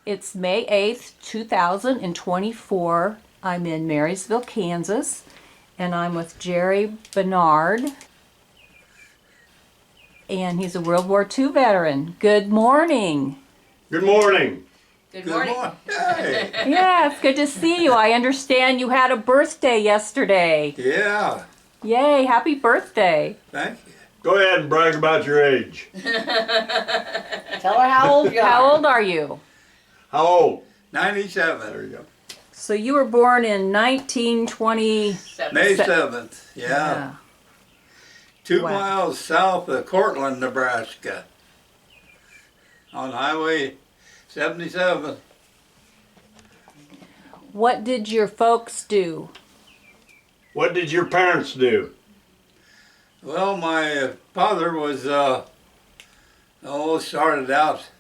It's May 8th, 2024. I'm in Marysville, Kansas, and I'm with Jerry Bernard. And he's a World War II veteran. Good morning. Good morning. Good morning. Hey. Yeah, it's good to see you. I understand you had a birthday yesterday. Yeah, Yay, happy birthday. thank you. Go ahead and brag about your age. Tell her how old you are. How old are you? How old? 97. There you go. So you were born in 1920. May 7th, yeah. 2 Wow. miles south of Cortland, Nebraska. On Highway 77. What did your folks do? What did your parents do? Well, my father was, started out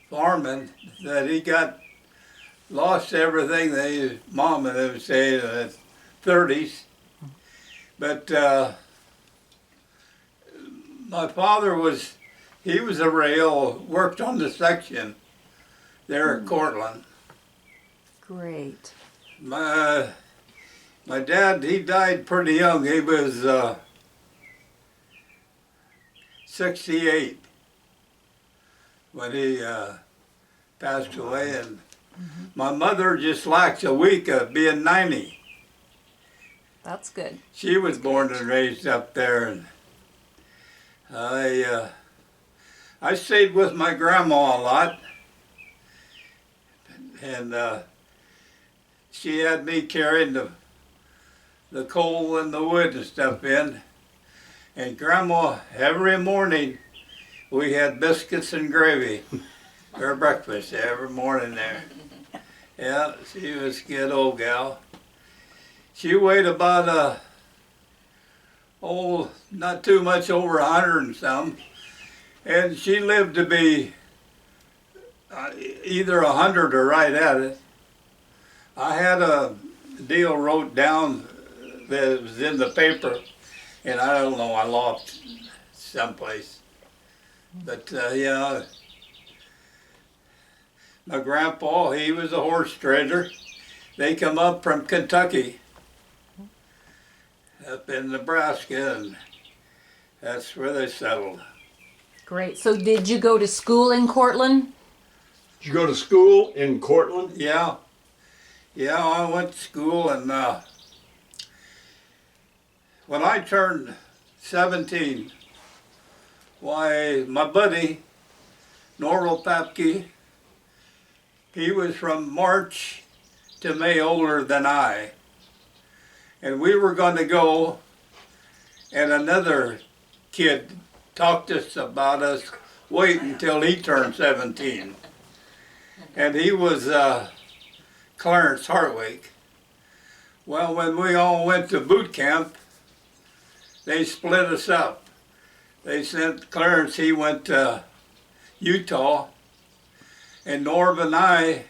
farming, that he lost everything that his mom and them say in the 30s. But my father he was a rail, worked on the section there at Cortland. Great. My dad, he died pretty young. He was 68 when he passed away, and my mother just lacks a week of being 90. That's good. She was born and raised up there, and I stayed with my grandma a lot, and she had me carrying the coal and the wood and stuff in. And Grandma, every morning, we had biscuits and gravy for breakfast every morning there. Yeah, she was a good old gal. She weighed about, not too much over 100 and some. And she lived to be either 100 or right at it. I had a deal wrote down that was in the paper, and I don't know, I lost someplace. But yeah, my grandpa, he was a horse trader. They come up from Kentucky, up in Nebraska, and that's where they settled. Great. So did you go to school in Cortland? Did you go to school in Cortland? Yeah, I went to school, and when I turned 17, why, my buddy, Norval Papke, he was from March to May older than I. And we were going to go, and another kid talked to us about us waiting until he turned 17. And he was Clarence Hartwig. Well, when we all went to boot camp, they split us up. They sent Clarence, he went to Utah, and Norv and I,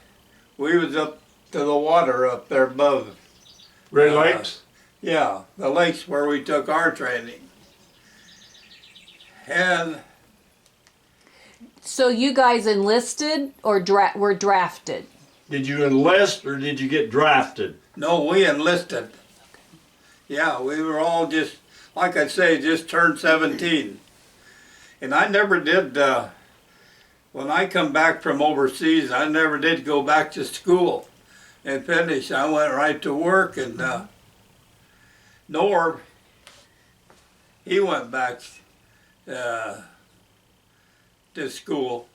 we was up to the water up there above. Red Lakes? Yeah, the lakes where we took our training. And So you guys enlisted or were drafted? Did you enlist or did you get drafted? no, we enlisted. Yeah, we were all just, like I say, just turned 17. And I never did, when I come back from overseas, I never did go back to school and finish. I went right to work, and Norv, he went back to school.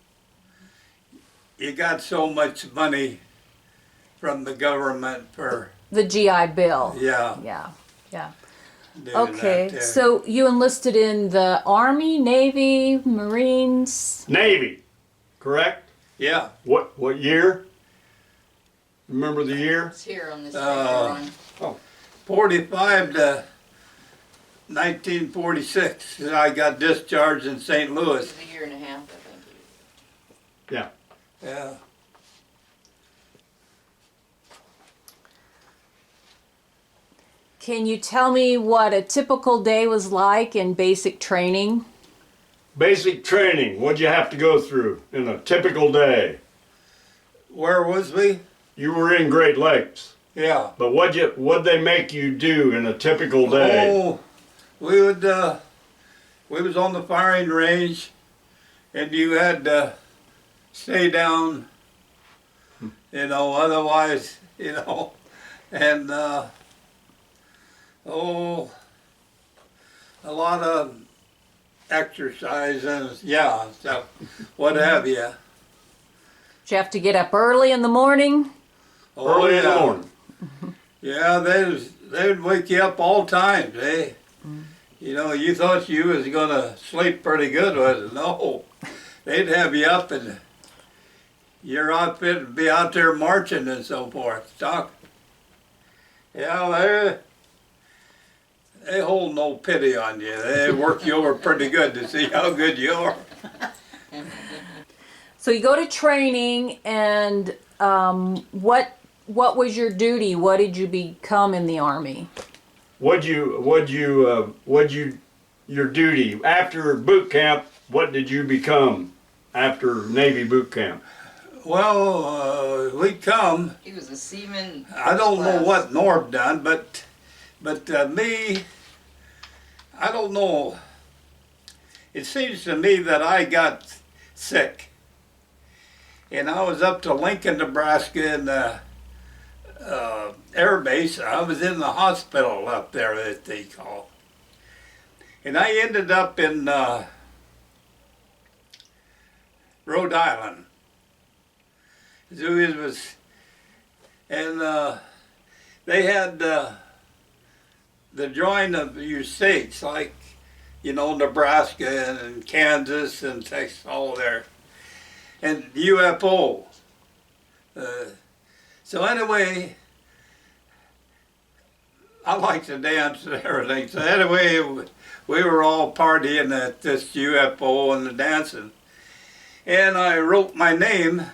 You got so much money from the government for, The GI Bill. yeah, Yeah. doing Okay, that there. so you enlisted in the Army, Navy, Marines? Navy, correct? Yeah, What year? Remember the year? It's here on this paper, Uh, Ron. 45 to 1946. I got discharged in St. Louis. It's a year and a half, I think. Yeah. Yeah. Can you tell me what a typical day was like in basic training? Basic training, what'd you have to go through in a typical day? Where was we? You were in Great Lakes, Yeah. but what'd they make you do in a typical day? Oh, we was on the firing range, and you had to stay down, you know, otherwise, you know, and, a lot of exercise and, yeah, stuff, what have you. Did you have to get up early in the morning? Early in the yeah. morning. Yeah, they'd wake you up all times, eh? You know, you thought you was gonna sleep pretty good, was it? No. They'd have you up and your outfit would be out there marching and so forth. Talk. Yeah, they hold no pity on you. They work you over pretty good to see how good you are. So you go to training, and what was your duty? What did you become in the Army? Your duty after boot camp? What did you become after Navy boot camp? Well, we come. He was a seaman. I don't know first what Norb done, but me, I don't know. It seems to me that I got sick, and I was up to Lincoln, Nebraska, in the air base. I was in the hospital up there, that they call, and I ended up in Rhode Island. So it was, and they had the join of your states, like, you know, Nebraska and Kansas and Texas, all there, and UFO. So anyway, I like to dance and everything. So anyway, we were all partying at this UFO and the dancing, and I wrote my name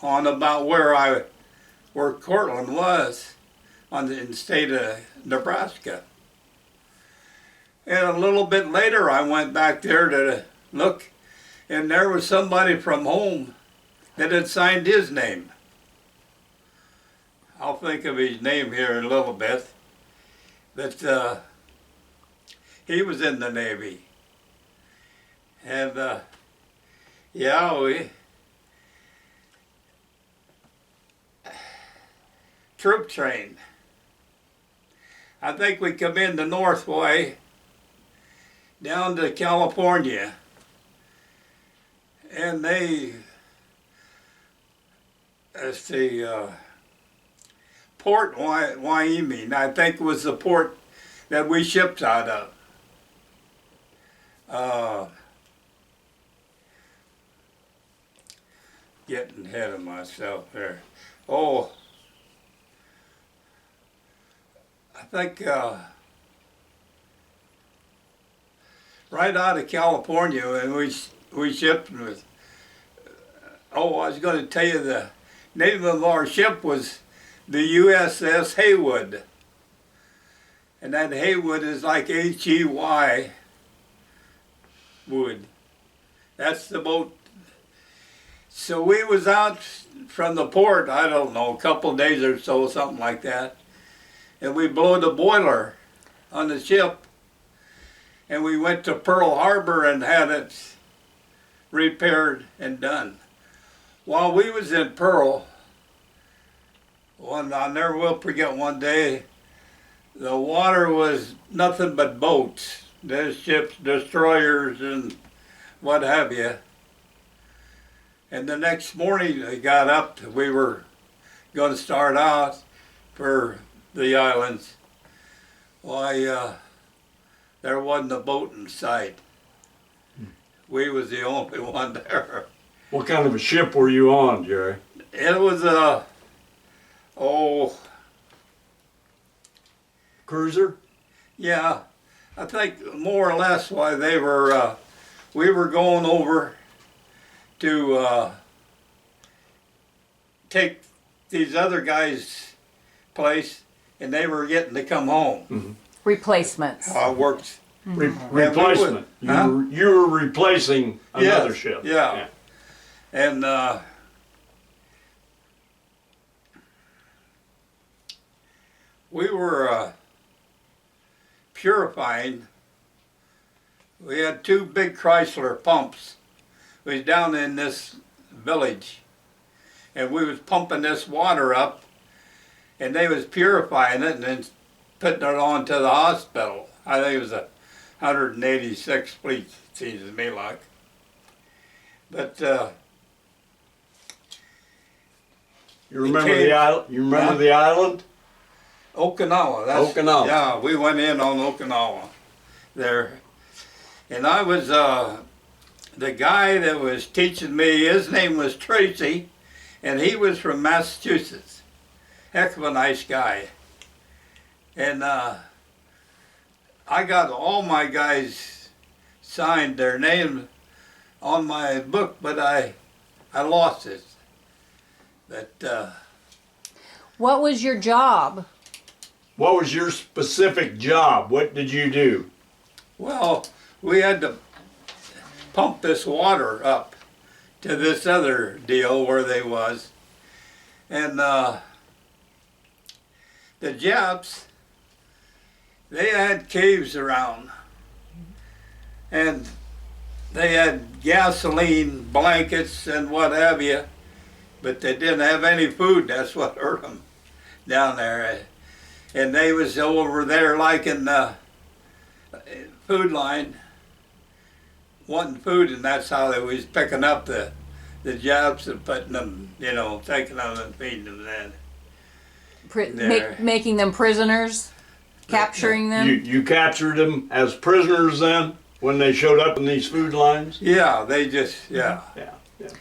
on about where Cortland was in the state of Nebraska. And a little bit later I went back there to look, and there was somebody from home that had signed his name. I'll think of his name here in a little bit. But he was in the Navy. And yeah, we troop trained. I think we come in the north way down to California, and they, as the Port Wyoming, I think was the port that we shipped out of. Getting ahead of myself there. Oh, I think right out of California, and we shipped with. Oh, I was going to tell you the name of our ship was the USS Haywood, and that Haywood is like H-E-Y wood. That's the boat. So we was out from the port, I don't know, a couple of days or so, something like that, and we blew the boiler on the ship, and we went to Pearl Harbor and had it repaired and done. While we was in Pearl, I never will forget one day, the water was nothing but boats. There's ships, destroyers, and what have you. And the next morning they got up, we were going to start out for the islands. Why, there wasn't a boat in sight. We was the only one there. What kind of a ship were you on, Jerry? It was Cruiser? yeah, I think more or less why they were, we were going over to take these other guys' place, and they were getting to come home. Replacements. I worked. Replacement. Huh? You were replacing another Yes, ship. yeah. And we were purifying. We had 2 big Chrysler pumps. We was down in this village, and we was pumping this water up, and they was purifying it and then putting it on to the hospital. I think it was 186 fleets, seems to me like. But You remember came- the island? You remember Huh? the island? Okinawa. Okinawa. Yeah, we went in on Okinawa there. And I was, the guy that was teaching me, his name was Tracy, and he was from Massachusetts. Heck of a nice guy. And I got all my guys signed their name on my book, but I lost it. But What was your job? What was your specific job? What did you do? well, we had to pump this water up to this other deal where they was. And the Japs, they had caves around. And they had gasoline, blankets, and what have you. But they didn't have any food. That's what hurt them down there. And they was over there like in the food line, wanting food, and that's how they was picking up the Japs and putting them, taking them and feeding them then. There. Making them prisoners? Capturing them? You captured them as prisoners then when they showed up in these food lines? Yeah, they just, yeah. Yeah.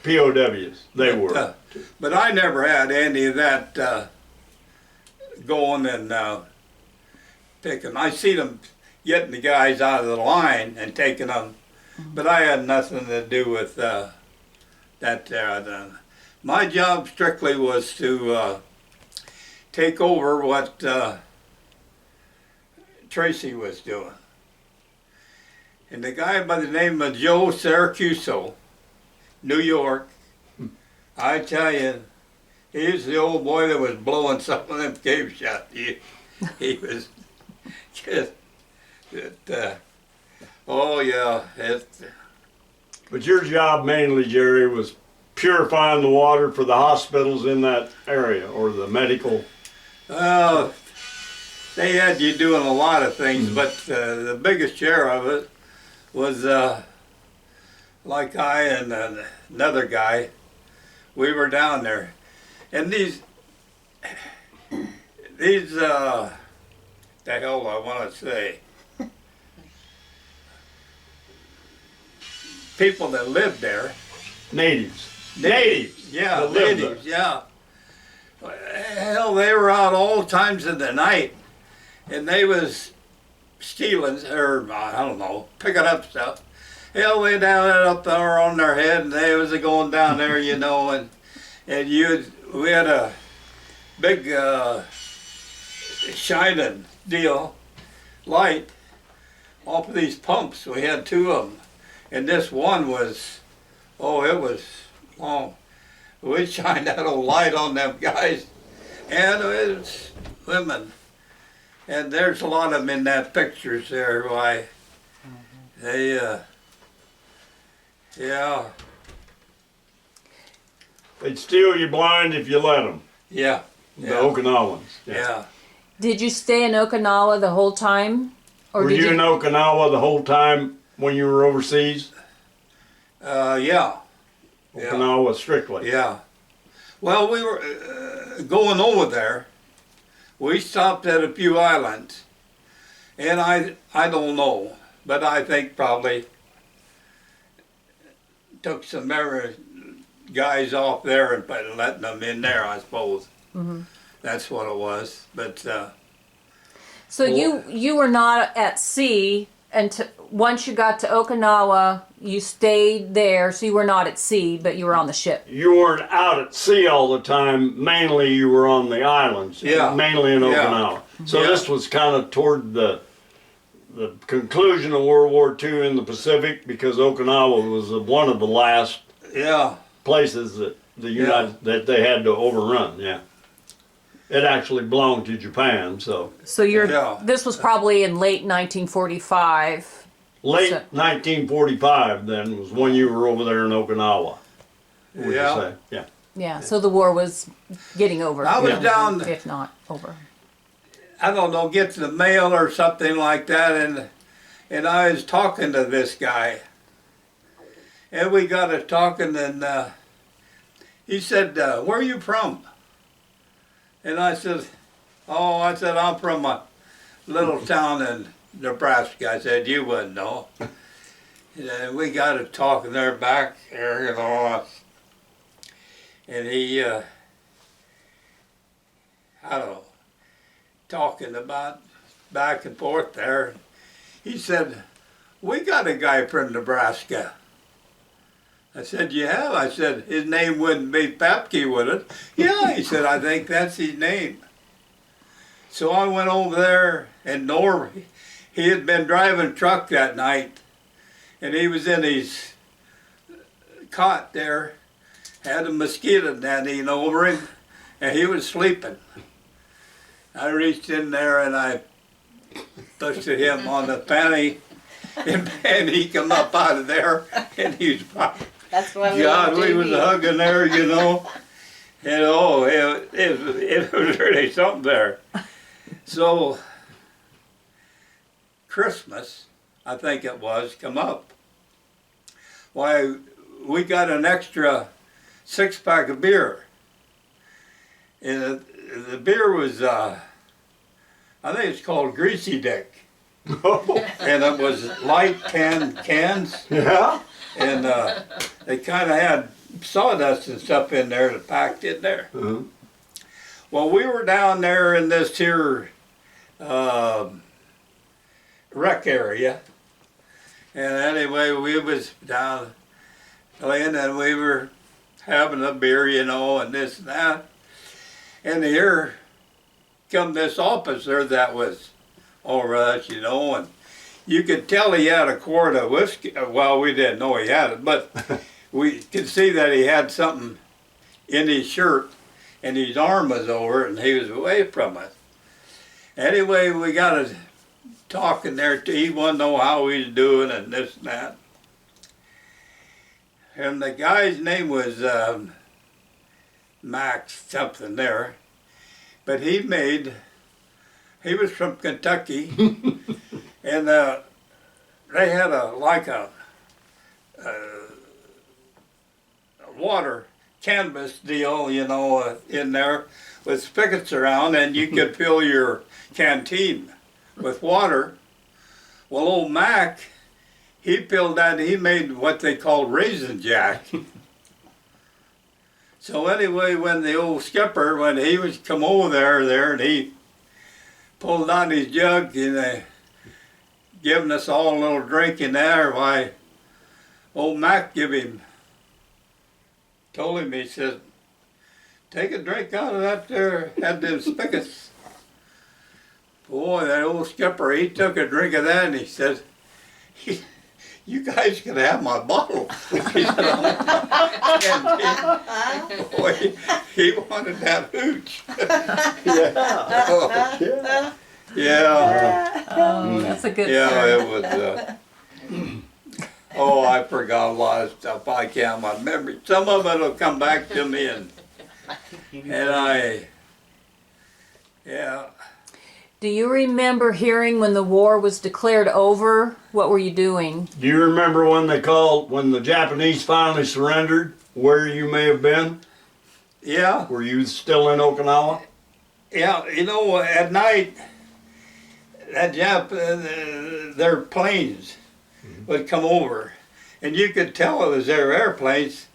POWs, they were. But I never had any of that going and picking. I see them getting the guys out of the line and taking them, but I had nothing to do with that there. My job strictly was to take over what Tracy was doing. And the guy by the name of Joe Syracuso, New York, I tell you, he's the old boy that was blowing some of them cave shots. He was just, oh yeah. But your job mainly, Jerry, was purifying the water for the hospitals in that area or the medical. They had you doing a lot of things, but the biggest share of it was like I and another guy, we were down there. And these the hell I want to say, people that lived there. Natives. Yeah, that lived natives, yeah. Hell, they were out all times of the night, and they was stealing, or I don't know, picking up stuff. Hell, they down it up there on their head, and they was going down there, and we had a big shining deal, light, off of these pumps. We had 2 of them, and this one was, it was long. We shined that old light on them guys, and it was women. And there's a lot of them in that pictures there. Why, they, yeah, They'd steal you blind if you let them. yeah, The yeah, Okinawans. yeah. Did you stay in Okinawa the whole time? Or Were did you in Okinawa the whole time when you were overseas? Yeah, Okinawa strictly. yeah. Well, we were going over there. We stopped at a few islands, and I don't know, but I think probably took some guys off there and letting them in there, I suppose. That's what it was. But So you were not at sea until once you got to Okinawa. You stayed there, so you were not at sea, but you were on the ship. You weren't out at sea all the time. Mainly you were on the islands. Yeah. Mainly in Yeah. Okinawa. So Yeah. this was kind of toward the conclusion of World War II in the Pacific, because Okinawa was one of the last yeah, places that that they had to overrun. Yeah. it actually belonged to Japan. So So you're, Yeah. this was probably in late 1945. late So- 1945 then was when you were over there in Okinawa. Would you Yeah. say? Yeah. Yeah, so the war was getting over. I was Yeah. down, If not over. I don't know, get the mail or something like that, and I was talking to this guy. And we got to talking, and he said, where are you from? And I said, I'm from a little town in Nebraska. I said, you wouldn't know. And we got to talking there back there, you know. And he, I don't know, talking about back and forth there. He said, we got a guy from Nebraska. I said, you have? I said, his name wouldn't be Papke, would it? Yeah, he said, I think that's his name. So I went over there, and Norm, he had been driving a truck that night, and he was in his cot there, had a mosquito netting over him, and he was sleeping. I reached in there and I pushed him on the panty, and he come up out of there, and he was, That's why God, we was TV. hugging there, you know. And oh, it was really something there. So, Christmas, I think it was, come up. Why, we got an extra 6-pack of beer. And the beer was, I think it's called Greasy Dick. And it was light cans. Yeah. And they kind of had sawdust and stuff in there that packed in there. Uh-huh. Well, we were down there in this here rec area. And anyway, we was down playing and we were having a beer, you know, and this and that. And here come this officer that was over us, you know, and you could tell he had a quart of whiskey. Well, we didn't know he had it, but we could see that he had something in his shirt, and his arm was over it, and he was away from us. Anyway, we got to talking there. He wanted to know how we was doing and this and that. And the guy's name was Max something there, but he was from Kentucky, and they had a water canvas deal, you know, in there with spigots around, and you could fill your canteen with water. Well, old Mac, he filled that, he made what they called Raisin Jack. So anyway, when the old skipper, when he was come over there, and he pulled out his jug and giving us all a little drink in there, why, old Mac told him, he said, take a drink out of that there, had them spigots. Boy, that old skipper, he took a drink of that and he said, you guys can have my bottle. He said, boy, he wanted that hooch. Yeah. Yeah, Oh, that's a good yeah, story. it was, oh, I forgot a lot of stuff. I can't remember. Some of it will come back to me and yeah. Do you remember hearing when the war was declared over? What were you doing? Do you remember when the Japanese finally surrendered, where you may have been? Yeah, Were you still in Okinawa? yeah, you know, at night, their planes would come over, and you could tell it was their airplanes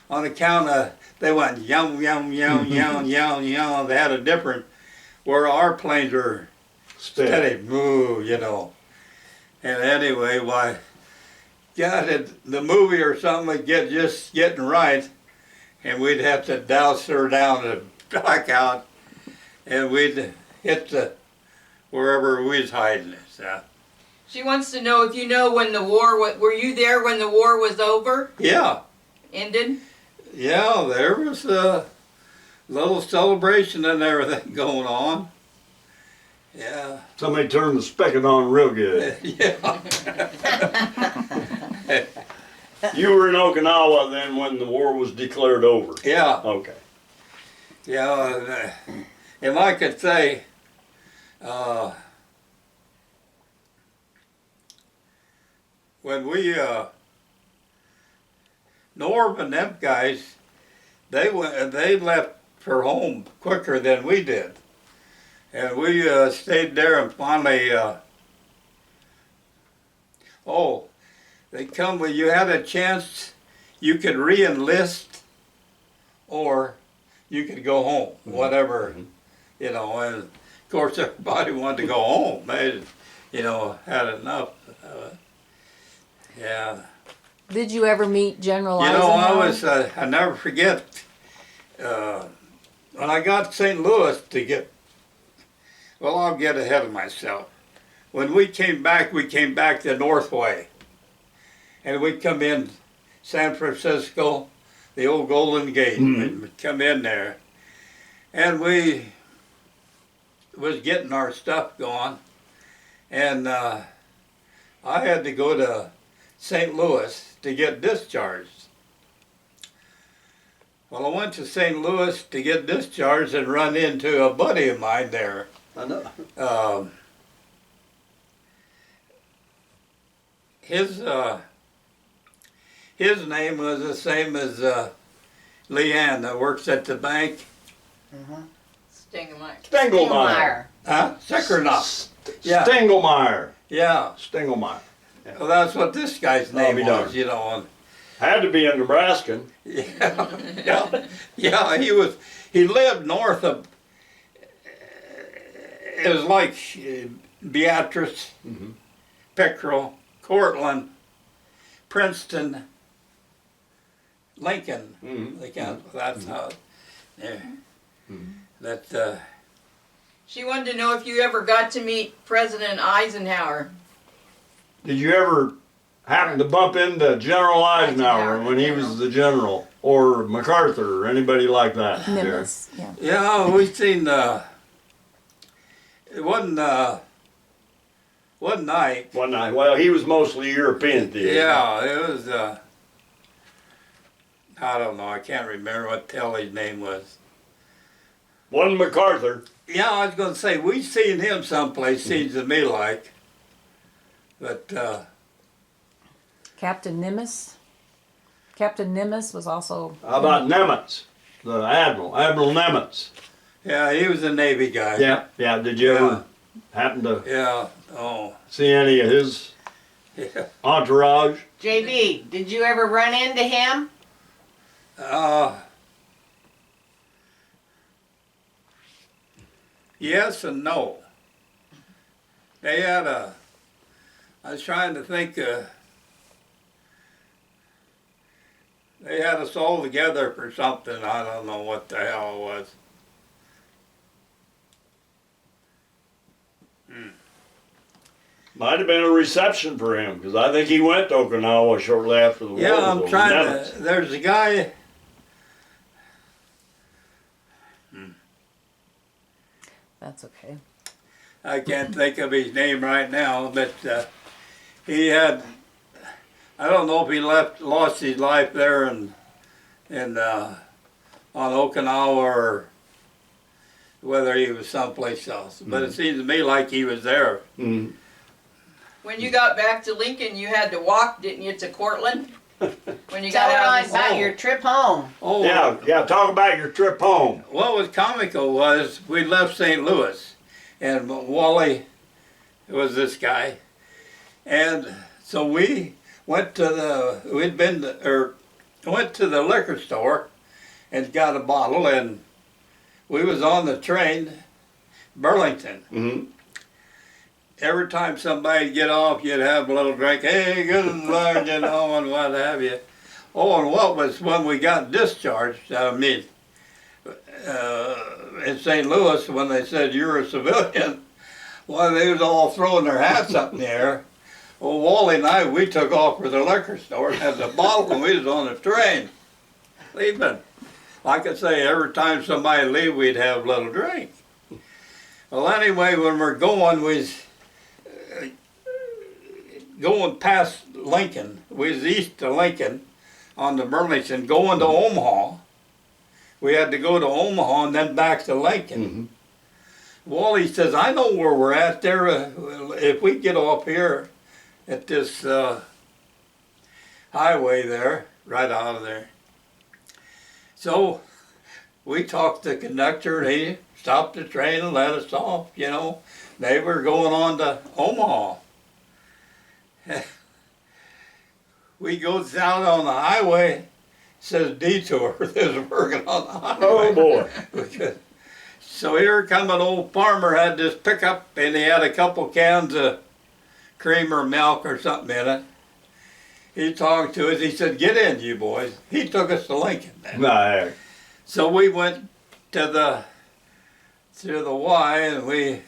on account of they went yum yum yum yum yum yum. They had a different, where our planes were steady, moo, you know. And anyway, why, God, the movie or something would just getting right, and we'd have to douse her down and back out, and we'd hit wherever we was hiding. So. She wants to know if you know when the war, were you there when the war was over, Yeah, ended? yeah, there was little celebration and everything going on. Yeah. Somebody turned the spigot on real good. Yeah. You were in Okinawa then when the war was declared over. Yeah. Okay. Yeah. If I could say, when we, Norv and them guys, they left for home quicker than we did. And we stayed there and finally, they come when you had a chance, you could re-enlist or you could go home, whatever, you know, and of course everybody wanted to go home. They, you know, had enough. Yeah. Did you ever meet General You know, Eisenhower? I never forget, when I got to St. Louis to get, well, I'll get ahead of myself. When we came back the Northway. And we'd come in San Francisco, the old Golden Gate, we'd come in there. And we was getting our stuff going. And I had to go to St. Louis to get discharged. Well, I went to St. Louis to get discharged and run into a buddy of mine there. I know. His name was the same as Leanne that works at the bank. Stingamite. Stengelmeyer. Huh? Sekrinoff. Yeah. Stengelmeyer. Yeah. Stengelmeyer. Well, that's what this guy's name be was, darned. you know. Had to be a Nebraskan. Yeah, he lived north of, it was like Beatrice, Pickrell, Cortland, Princeton, Lincoln. That's how, yeah. That, She wanted to know if you ever got to meet President Eisenhower. Did you ever happen to bump into General Eisenhower when he was the general, or MacArthur, or anybody like that? Nimitz, yeah. yeah, we seen, it wasn't, one night. One night. Well, he was mostly European theater. Yeah, it was, I don't know, I can't remember what the hell his name was. Wasn't MacArthur. Yeah, I was gonna say, we seen him someplace, seems to me like. But, Captain Nimitz. Captain Nimitz was also. How about Nimitz, the Admiral Nimitz? yeah, he was a Navy guy. Yeah. Yeah. Did you ever happen to Yeah, oh, see any of his yeah. entourage? JB, did you ever run into him? Yes and no. They had I was trying to think, they had us all together for something, I don't know what the hell it was. Might have been a reception for him, because I think he went to Okinawa shortly after the war. Yeah, was I'm over. trying Nimitz. to, there's a guy, That's okay. I can't think of his name right now, but he had, I don't know if he lost his life there on Okinawa or whether he was someplace else. But it seems to me like he was there. Mhm. When you got back to Lincoln, you had to walk, didn't you, to Cortland? When you Tell got out Ron of about Oh. your trip home. Oh, Yeah. Talk about your trip home. what was comical was we left St. Louis, and Wally was this guy, and so we went to the went to the liquor store and got a bottle, and we was on the train, Burlington. Mm-hmm. Every time somebody'd get off, you'd have a little drink. Hey, good Lord, you know, and what have you. Oh, and what was when we got discharged? I mean, in St. Louis, when they said you're a civilian, well, they was all throwing their hats up in the air. Well, Wally and I, we took off for the liquor store and had the bottle, and we was on the train, leaving. like I say, every time somebody leave, we'd have a little drink. Well, anyway, when we're going, going past Lincoln. We was east of Lincoln on the Burlington, going to Omaha. We had to go to Omaha and then back to Lincoln. Wally says, I know where we're at there. If we get off here at this highway there, right out of there. So we talked to the conductor and he stopped the train and let us off, you know. They were going on to Omaha. We goes out on the highway, says detour, there's working on the highway. Oh, boy. So here come an old farmer, had this pickup, and he had a couple cans of cream or milk or something in it. He talked to us, he said, get in, you boys. He took us to Lincoln then. Nah, So we went to the Y and we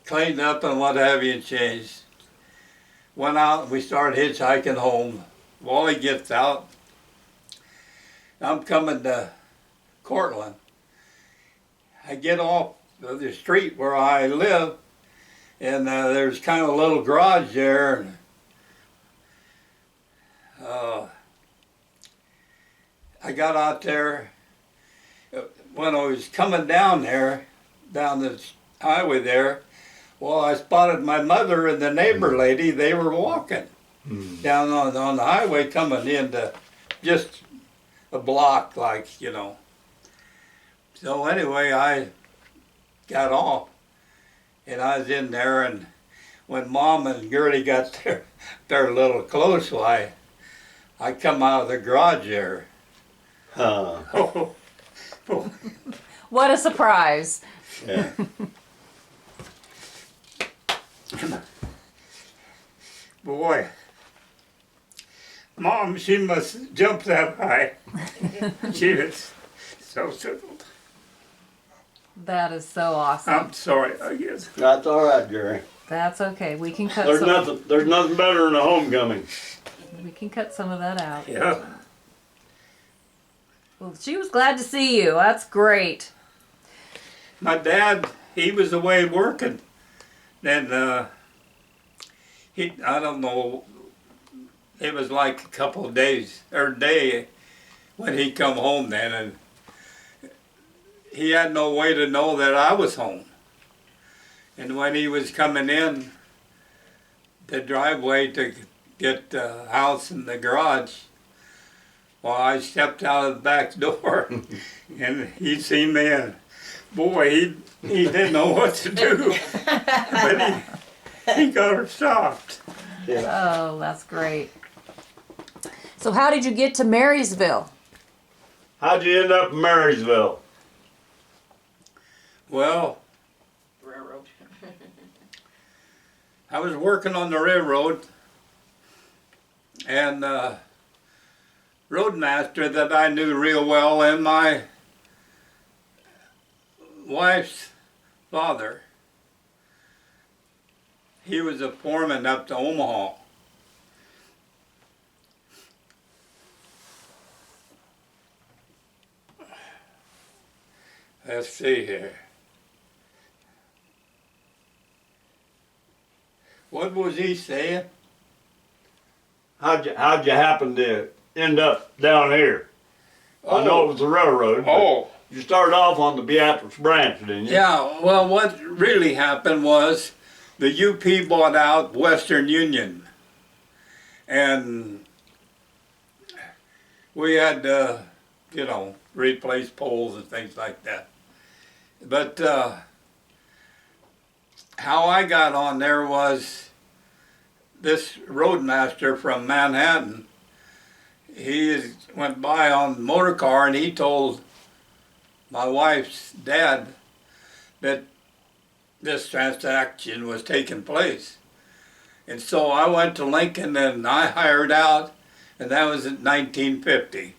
cleaned up and what have you and changed. Went out and we started hitchhiking home. Wally gets out. I'm coming to Cortland. I get off of the street where I live and there's kind of a little garage there. And, I got out there. When I was coming down there, down the highway there, well, I spotted my mother and the neighbor lady. They were walking down on the highway coming into just a block, like, you know. So anyway, I got off and I was in there, and when Mom and Gertie got there a little close, why, I come out of the garage there. What a surprise. yeah. Boy, Mom, she must jump that high. She was so tickled. That is so awesome. I'm sorry, I guess. That's all right, Jerry. That's okay. We can cut There's some. nothing better than a homecoming. We can cut some of that out. Yeah. Well, she was glad to see you. That's great. My dad, he was away working. Then I don't know, it was like a couple of days, or a day when he come home then, and he had no way to know that I was home. And when he was coming in the driveway to get the house and the garage, well, I stepped out of the back door and he seen me, and boy, he didn't know what to do. But he got her stopped. Oh, that's great. So how did you get to Marysville? How'd you end up in Marysville? Well, Railroad. I was working on the railroad, and roadmaster that I knew real well, and my wife's father, he was a foreman up to Omaha. Let's see here. What was he saying? How'd you happen to end up down here? I know it was the railroad. but Oh. You started off on the Beatrice branch, didn't you? Yeah, well, what really happened was the UP bought out Western Union. And we had to, you know, replace poles and things like that. But how I got on there was this roadmaster from Manhattan. He went by on the motor car and he told my wife's dad that this transaction was taking place. And so I went to Lincoln and I hired out, and that was in 1950.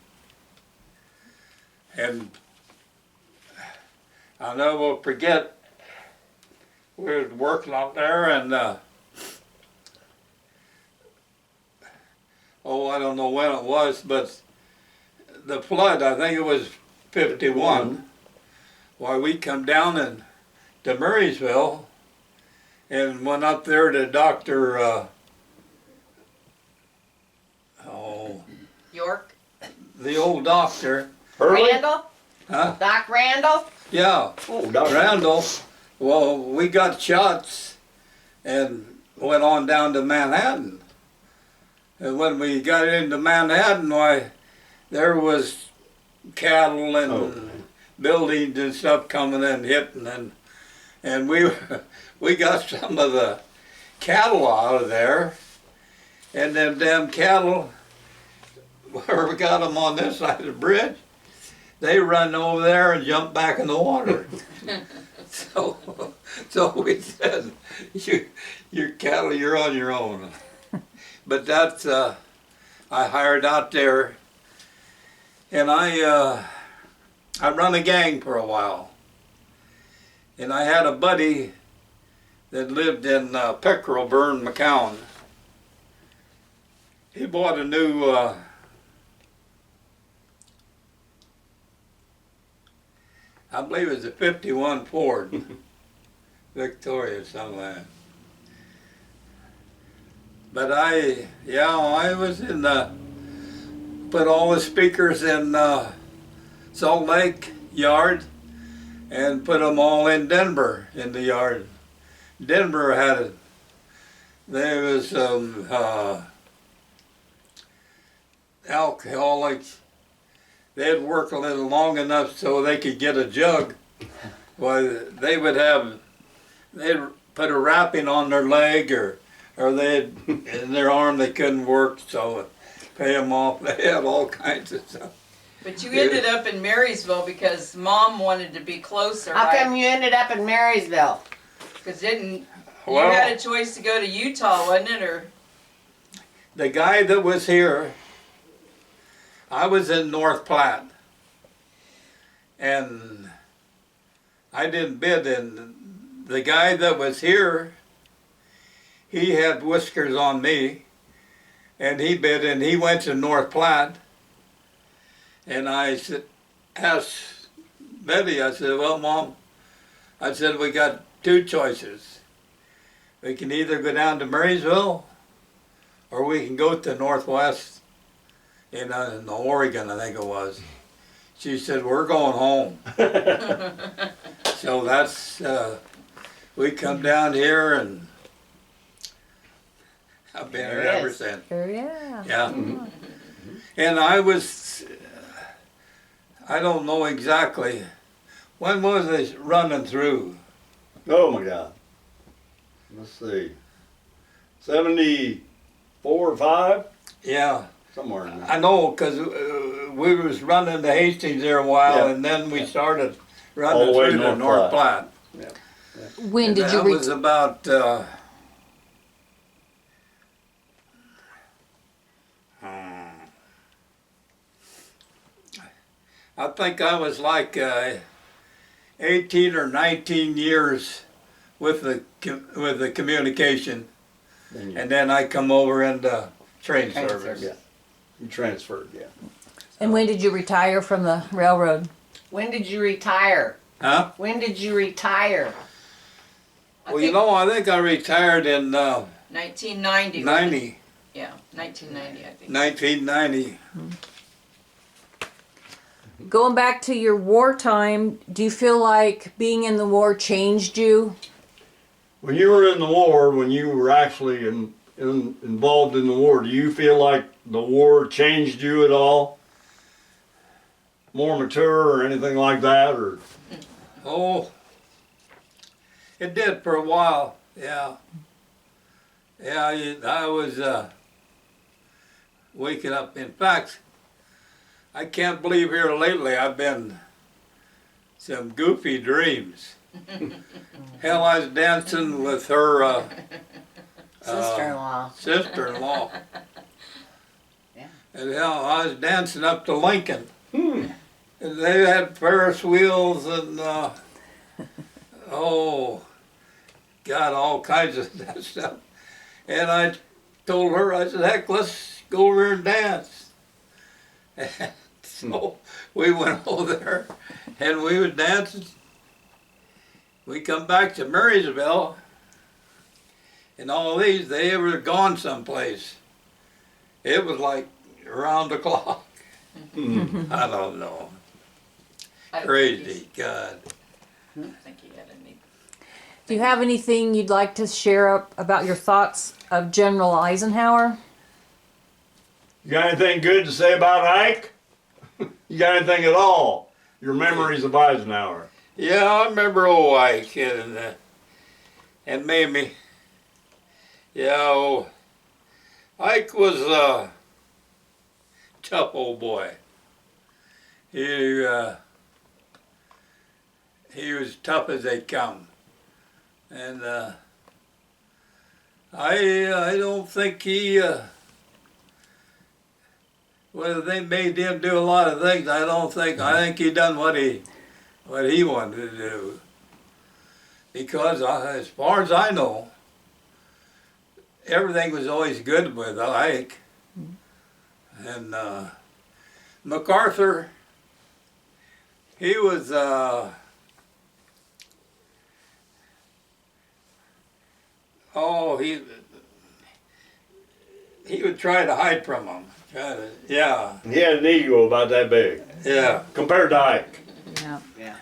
And I'll never forget, we were working out there, and I don't know when it was, but the flood, I think it was 51. Why, we come down to Murraysville and went up there to Dr. York? The old doctor. Hurley? Randall? Huh? Doc Randall? Yeah, Oh, Dr. Randall. Well, we got shots and went on down to Manhattan. And when we got into Manhattan, why, there was cattle and Oh. buildings and stuff coming in, hitting, and we got some of the cattle out of there, and them damn cattle, where we got them on this side of the bridge, they run over there and jump back in the water. So we said, your cattle, you're on your own. But that's, I hired out there, and I run a gang for a while. And I had a buddy that lived in Pickerel, Burn, McCown. He bought a new I believe it was a 51 Ford Victoria, something like that. But I was in put all the speakers in Salt Lake yard and put them all in Denver in the yard. Denver had it. There was some alcoholics. They'd work a little long enough so they could get a jug. Well, they'd put a wrapping on their leg or they'd, in their arm they couldn't work, so pay them off. They had all kinds of stuff. But you ended up in Marysville because Mom wanted to be closer, How come right? you ended up in Marysville? Because you Well- had a choice to go to Utah, wasn't it? Or The guy that was here, I was in North Platte, and I didn't bid, and the guy that was here, he had whiskers on me, and he bid, and he went to North Platte, and I said, asked Betty, I said, well, Mom, I said, we got two choices. We can either go down to Marysville, or we can go to Northwest, in Oregon, I think it was. She said, we're going home. So that's, we come down here and I've been here There it ever is. since. Yeah. Yeah. And I was, I don't know exactly, when was this running through? Oh my God. Let's see. 74 or 5? Yeah, Somewhere in there. I know, because we was running to Hastings there a while, Yeah. and then we started All running the way through to North North Platte. Platte. When And did you that was about I think I was like 18 or 19 years with the communication, Then you, and then I come over into train Train service. service. Yeah. you transferred, yeah. And when did you retire from the railroad? When did you retire? Huh? When did you retire? I Well, you think know, I think I retired in 1990. wasn't it? 90, Yeah, 1990, I think. 1990. Going back to your wartime, do you feel like being in the war changed you? When you were in the war, when you were actually involved in the war, do you feel like the war changed you at all? More mature or anything like that? Or Oh, it did for a while, yeah. Yeah, I was waking up. In fact, I can't believe here lately I've been some goofy dreams. Hell, I was dancing with her Sister-in-law. sister-in-law. Yeah. And hell, I was dancing up to Lincoln. And they had Ferris wheels and, oh, God, all kinds of that stuff. And I told her, I said, heck, let's go over and dance. So we went over there and we was dancing. We come back to Marysville, and all these, they were gone someplace. It was like around the clock. I don't know. Crazy, God. I think he had a knee. Do you have anything you'd like to share about your thoughts of General Eisenhower? You got anything good to say about Ike? You got anything at all? Your memories of Eisenhower? Yeah, I remember old Ike and Mamie. Yeah, Ike was a tough old boy. He was tough as they come, and I don't think he. Whether they made him do a lot of things, I don't think. I think he done what he wanted to do. Because as far as I know, everything was always good with Ike. And MacArthur, he was he would try to hide from him. Yeah, He had an ego about that big, yeah. compared to Ike. Yeah. Yeah.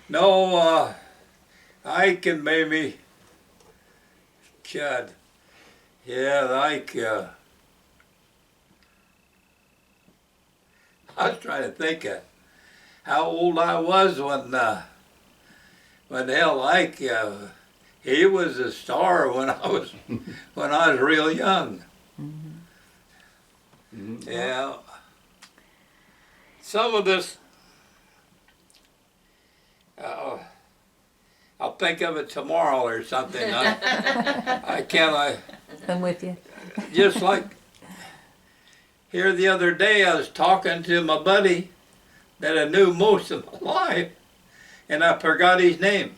No, Ike and Mamie, God, yeah, Ike, I was trying to think of how old I was when hell, Ike, he was a star when I was real young. Yeah. Some of this, I'll think of it tomorrow or something. I can't. I'm with you. Just like here the other day, I was talking to my buddy that I knew most of my life, and I forgot his name.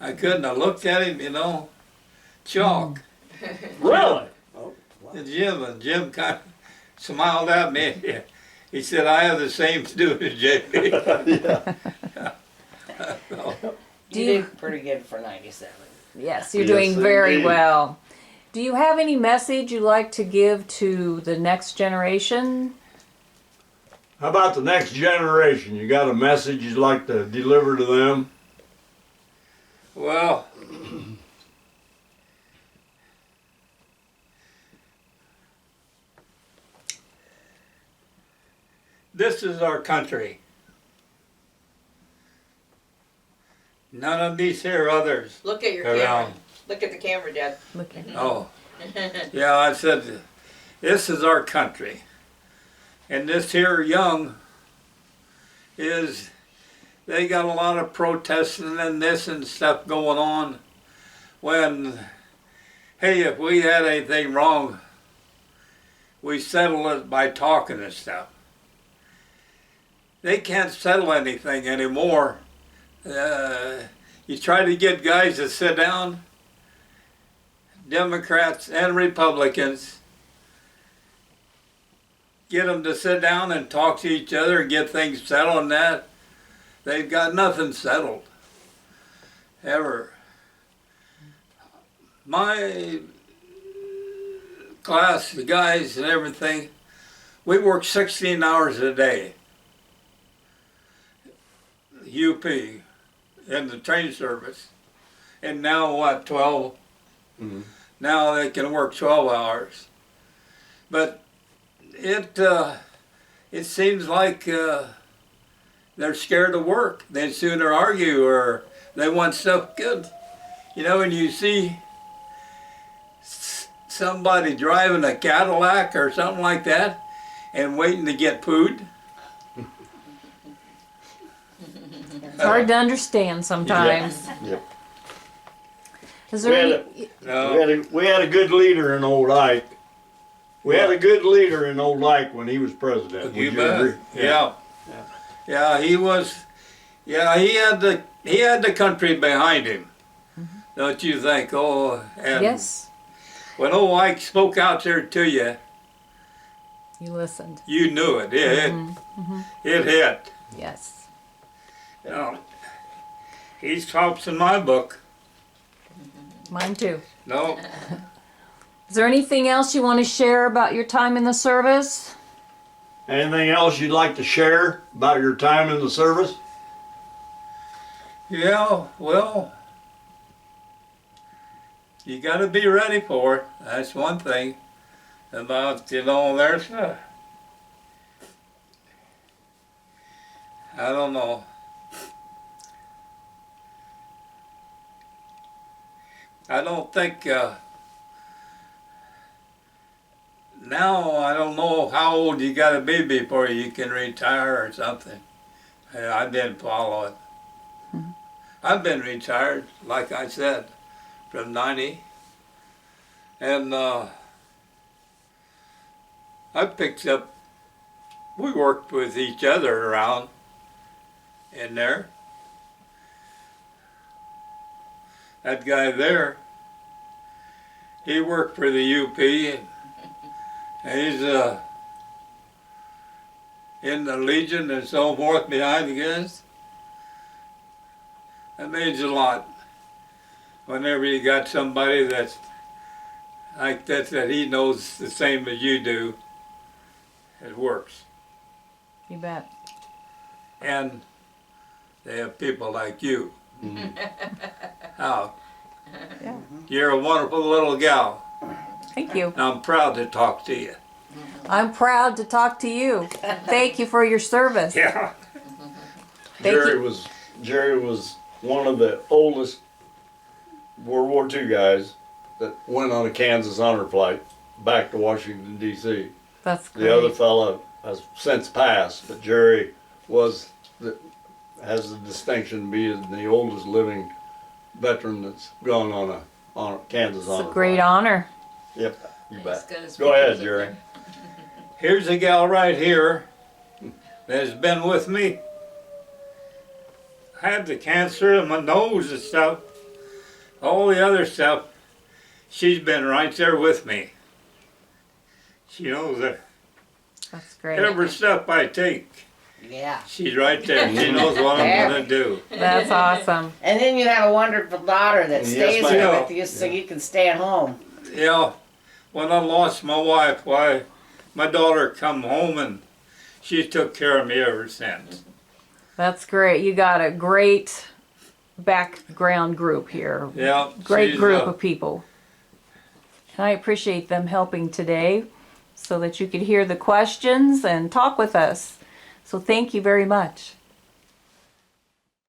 I couldn't. I looked at him, chalk. Really? And Jim kind of smiled at me. He said, "I have the same student as JP." Do You you- did pretty good for 97. Yes, you're Yes, doing very indeed. well. Do you have any message you'd like to give to the next generation? How about the next generation? You got a message you'd like to deliver to them? Well, this is our country. None of these here others. Look at your camera. Around. Look at the camera, Dad. Look at Oh, yeah, I said, this is our country. And this here young they got a lot of protesting and this and stuff going on. When, hey, if we had anything wrong, we settle it by talking and stuff. They can't settle anything anymore. You try to get guys to sit down, Democrats and Republicans, get them to sit down and talk to each other and get things settled and that. They've got nothing settled, ever. My class, the guys and everything, we work 16 hours a day. UP in the train service. And now what, 12? Mhm. Now they can work 12 hours. But it seems like they're scared to work. They'd sooner argue or they want stuff good. When you see somebody driving a Cadillac or something like that and waiting to get food. It's hard to understand sometimes. Yep. Is there We had any, No. We had a good leader in old Ike. We had a good leader in old Ike when he was president. Would You you bet. agree? Yeah. Yeah, he was. Yeah, he had the country behind him. Don't you think? Oh, and yes. when old Ike spoke out there to you, You listened. You knew it. It hit. Yes. You know, he's tops in my book. Mine too. No, Is there anything else you want to share about your time in the service? Anything else you'd like to share about your time in the service? yeah, well, you got to be ready for it. That's one thing about, you know, there's a, I don't know. I don't think, now I don't know how old you gotta be before you can retire or something. I didn't follow it. I've been retired, like I said, from 90. And I picked up, we worked with each other around in there. That guy there, he worked for the UP, and he's in the Legion and so forth behind the guns. That means a lot. Whenever you got somebody that's like that he knows the same as you do, it works. You bet. And they have people like you. Now, Yeah. you're a wonderful little gal. Thank you. I'm proud to talk to you. I'm proud to talk to you. Thank you for your service. Yeah. Thank you. Jerry was one of the oldest World War II guys that went on a Kansas honor flight back to Washington D.C. That's great. The other fella has since passed, but Jerry has the distinction of being the oldest living veteran that's gone on a Kansas It's honor a great flight. honor. Yep, you As bet. good as Go ahead, pictures of Jerry. them. Here's a gal right here that has been with me. I had the cancer in my nose and stuff. All the other stuff, she's been right there with me. She knows that That's great. every step I take, Yeah. she's right there. She knows what I'm gonna do. That's awesome. And then you have a wonderful daughter that Yes, stays ma'am. here with you so you can stay at home. Yeah, when I lost my wife, why, my daughter come home and she took care of me ever since. That's great. You got a great background group here. Yeah. Great she's, group of people. And I appreciate them helping today so that you could hear the questions and talk with us. So thank you very much.